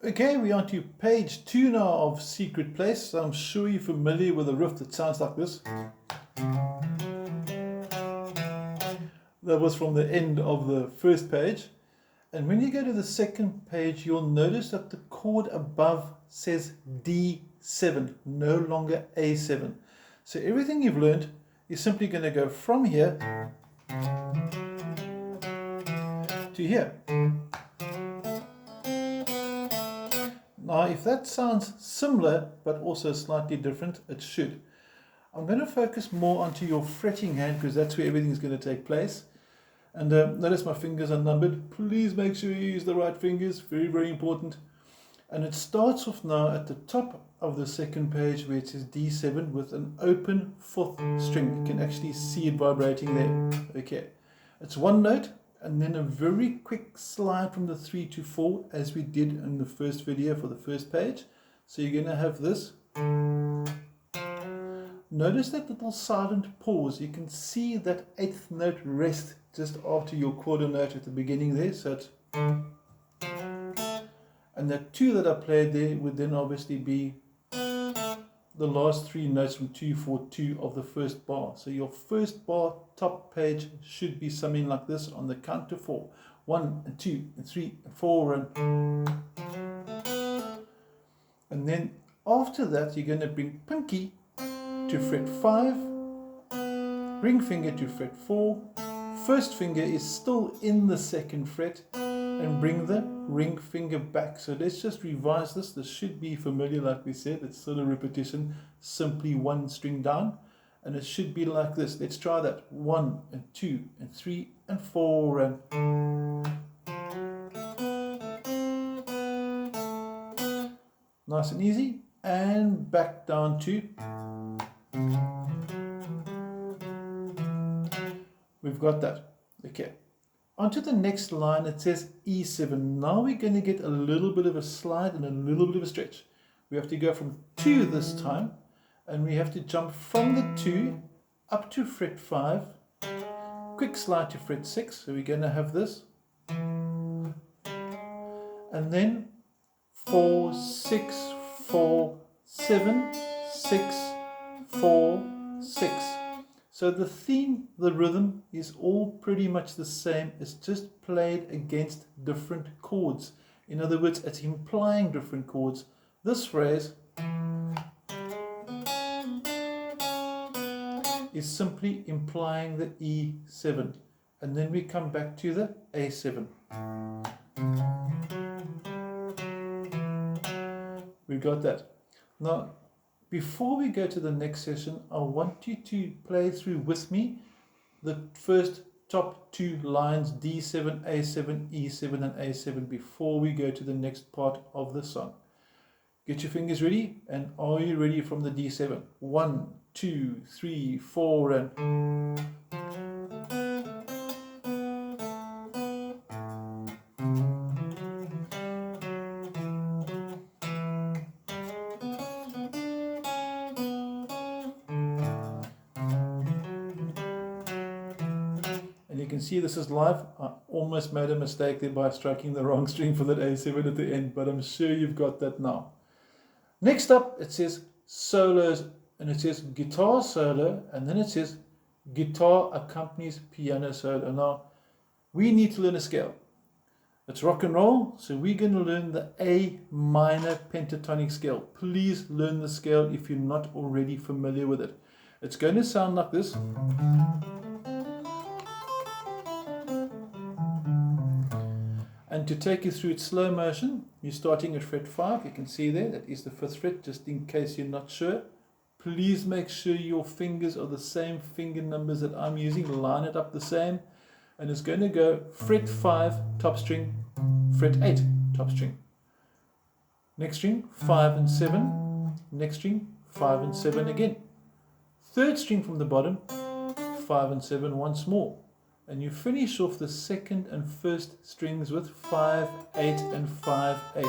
Okay, we're on to page 2 now of Secret Place. I'm sure you're familiar with a riff that sounds like this. That was from the end of the first page. And when you go to the second page, you'll notice that the chord above says D7, no longer A7. So everything you've learned is simply going to go from here to here. Now, if that sounds similar, but also slightly different, it should. I'm going to focus more onto your fretting hand because that's where everything is going to take place. And notice my fingers are numbered. Please make sure you use the right fingers. Very, very important. And it starts off now at the top of the second page where it says D7 with an open fourth string. You can actually see it vibrating there. Okay. It's one note and then a very quick slide from the 3 to 4 as we did in the first video for the first page. So you're going to have this. Notice that little silent pause. You can see that eighth note rest just after your quarter note at the beginning there. So it's, and that 2 that I played there would then obviously be the last 3 notes from 2, 4, 2 of the first bar. So your first bar top page should be something like this on the count to 4. 1 and 2 and 3 and 4 and then after that you're going to bring pinky to fret 5, ring finger to fret 4, first finger is still in the second fret, and bring the ring finger back. So let's just revise this. This should be familiar, like we said. It's still a repetition, simply one string down, and it should be like this. Let's try that. 1 and 2 and 3 and 4 and nice and easy, and back down to. We've got that. Okay. Onto the next line, it says E7. Now we're going to get a little bit of a slide and a little bit of a stretch. We have to go from 2 this time, and we have to jump from the 2 up to fret 5, quick slide to fret 6. So we're going to have this. And then 4, 6, 4, 7, 6, 4, 6. So the theme, the rhythm is all pretty much the same. It's just played against different chords. In other words, it's implying different chords. This phrase is simply implying the E7. And then we come back to the A7. We got that. Now, before we go to the next session, I want you to play through with me the first top 2 lines, D7, A7, E7 and A7 before we go to the next part of the song. Get your fingers ready, and are you ready from the D7? 1, 2, 3, 4 and... You can see this is live. I almost made a mistake there by striking the wrong string for that A7 at the end, but I'm sure you've got that now. Next up, it says solos, and it says guitar solo, and then it says guitar accompanies piano solo. Now, we need to learn a scale. It's rock and roll, so we're going to learn the A minor pentatonic scale. Please learn the scale if you're not already familiar with it. It's going to sound like this. And to take you through its slow motion, you're starting at fret 5. You can see there, that is the 5th fret, just in case you're not sure. Please make sure your fingers are the same finger numbers that I'm using. Line it up the same. And it's going to go fret 5, top string, fret 8, top string. Next string, 5 and 7. Next string, 5 and 7 again. Third string from the bottom, 5 and 7 once more. And you finish off the second and first strings with 5, 8 and 5, 8.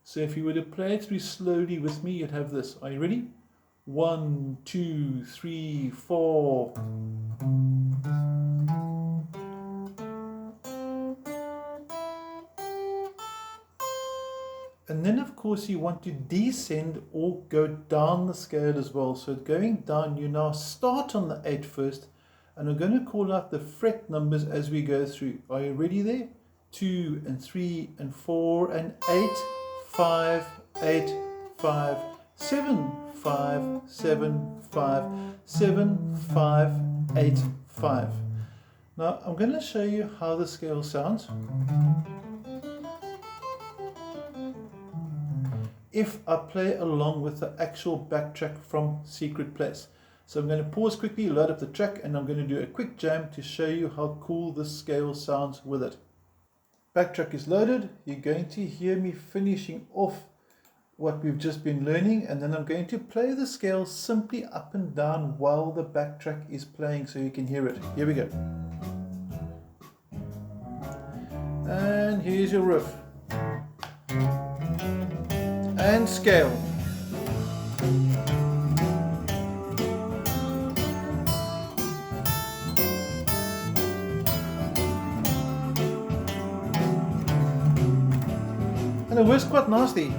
So if you were to play it through slowly with me, you'd have this. Are you ready? 1, 2, 3, 4. And then of course you want to descend or go down the scale as well. So going down, you now start on the 8 first, and I'm going to call out the fret numbers as we go through. Are you ready there? 2 and 3 and 4 and 8, 5, 8, 5, 7, 5, 7, 5, 7, 5, 8, 5. Now I'm going to show you how the scale sounds if I play along with the actual backtrack from Secret Place. So I'm going to pause quickly, load up the track, and I'm going to do a quick jam to show you how cool this scale sounds with it. Backtrack is loaded. You're going to hear me finishing off what we've just been learning, and then I'm going to play the scale simply up and down while the backtrack is playing so you can hear it. Here we go. And here's your riff. And scale. And it works quite nicely.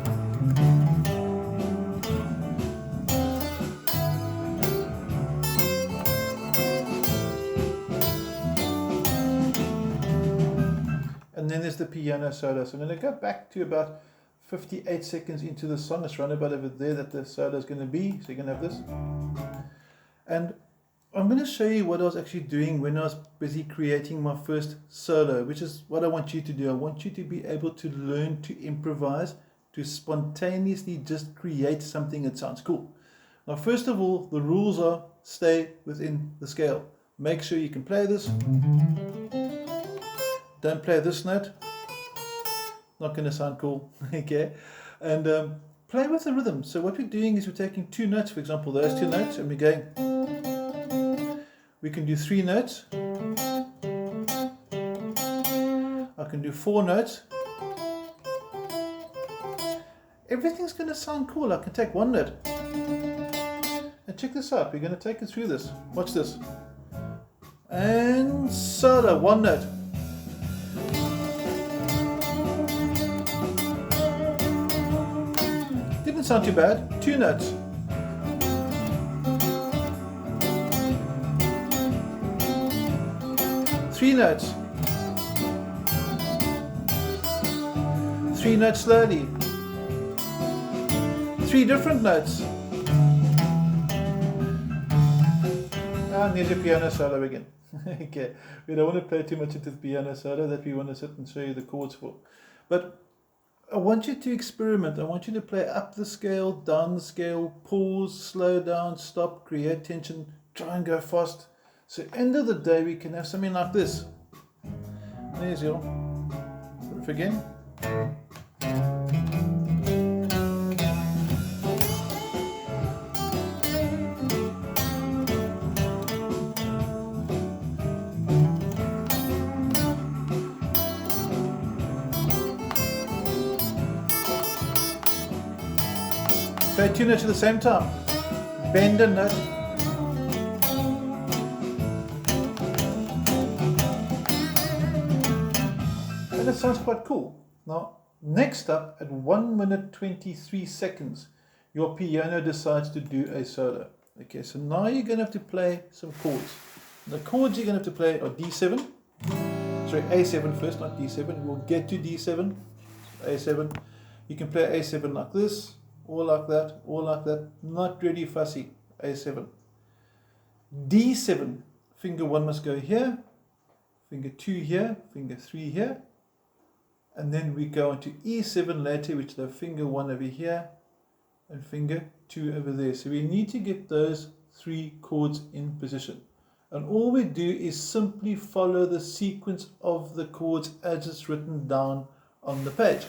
And then there's the piano solo. So I'm going to go back to about 58 seconds into the song. It's round about over there that the solo is going to be. So you're going to have this. And I'm going to show you what I was actually doing when I was busy creating my first solo, which is what I want you to do. I want you to be able to learn to improvise, to spontaneously just create something that sounds cool. Now, first of all, the rules are stay within the scale. Make sure you can play this. Don't play this note. Not going to sound cool. Okay. And play with the rhythm. So what we're doing is we're taking 2 notes, for example, those 2 notes, and we're going. We can do 3 notes. I can do 4 notes. Everything's going to sound cool. I can take 1 note. And check this out. We're going to take it through this. Watch this. And solo, 1 note. Didn't sound too bad. 2 notes. Three notes. 3 notes slowly. 3 different notes. And there's a piano solo again. Okay, we don't want to play too much into the piano solo, that we want to sit and show you the chords for. But I want you to experiment. I want you to play up the scale, down the scale, pause, slow down, stop, create tension, try and go fast. So end of the day, we can have something like this. There's your riff again. Play 2 notes at the same time. Bend a note. And it sounds quite cool. Now, next up, at 1 minute 23 seconds, your piano decides to do a solo. Okay, so now you're going to have to play some chords. The chords you're going to have to play are D7. Sorry, A7 first, not D7. We'll get to D7. A7. You can play A7 like this, or like that, or like that. Not really fussy. A7. D7. Finger 1 must go here. Finger 2 here. Finger 3 here. And then we go on to E7 later, which is the finger 1 over here and finger 2 over there. So we need to get those 3 chords in position. And all we do is simply follow the sequence of the chords as it's written down on the page.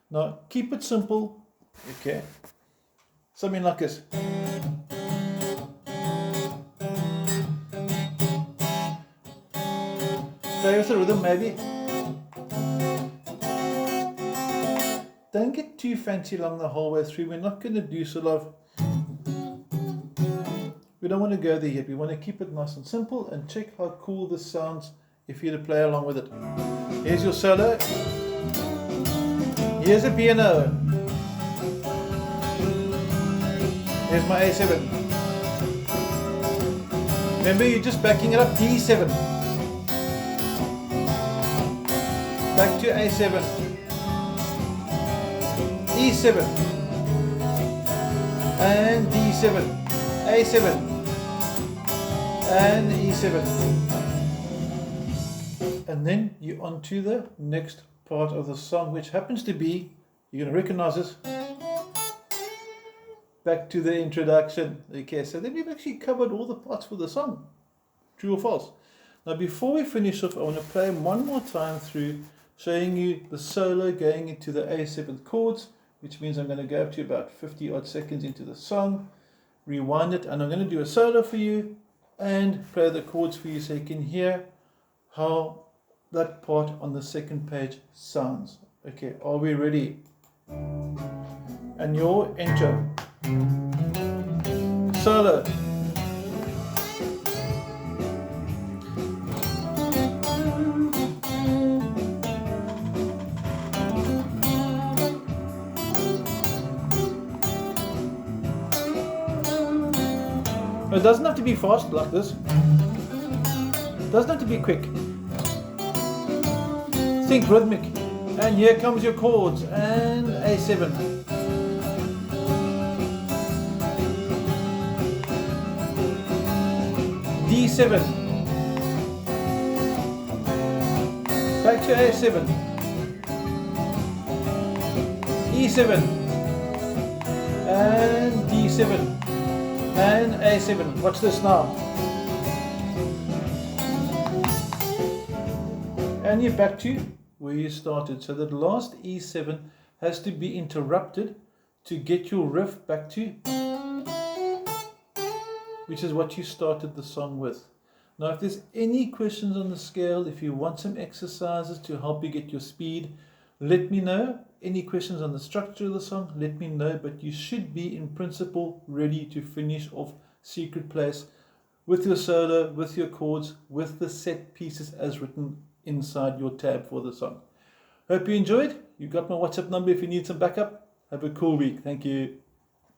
Now keep it simple. Okay. Something like this. Play with the rhythm maybe. Don't get too fancy along the whole way through. We're not going to do sort of, we don't want to go there yet. We want to keep it nice and simple, and check how cool this sounds if you're to play along with it. Here's your solo. Here's a piano. Here's my A7. Remember, you're just backing it up, D7. Back to A7. E7. And D7. A7. And E7. And then you're on to the next part of the song, which happens to be, you're going to recognize this, back to the introduction. Okay, so then we've actually covered all the parts for the song. True or false? Now before we finish off, I want to play one more time through, showing you the solo going into the A7 chords, which means I'm going to go up to about 50 odd seconds into the song, rewind it, and I'm going to do a solo for you and play the chords for you so you can hear how that part on the second page sounds. Okay, are we ready? And your intro. Solo. It doesn't have to be fast like this. It doesn't have to be quick. Think rhythmic. And here comes your chords. And A7. D7. Back to A7. E7. And D7. And A7. Watch this now. And you're back to where you started. So that last E7 has to be interrupted to get your riff back to, which is what you started the song with. Now if there's any questions on the scale, if you want some exercises to help you get your speed, let me know. Any questions on the structure of the song, let me know. But you should be in principle ready to finish off Secret Place with your solo, with your chords, with the set pieces as written inside your tab for the song. Hope you enjoyed. You got my WhatsApp number if you need some backup. Have a cool week. Thank you.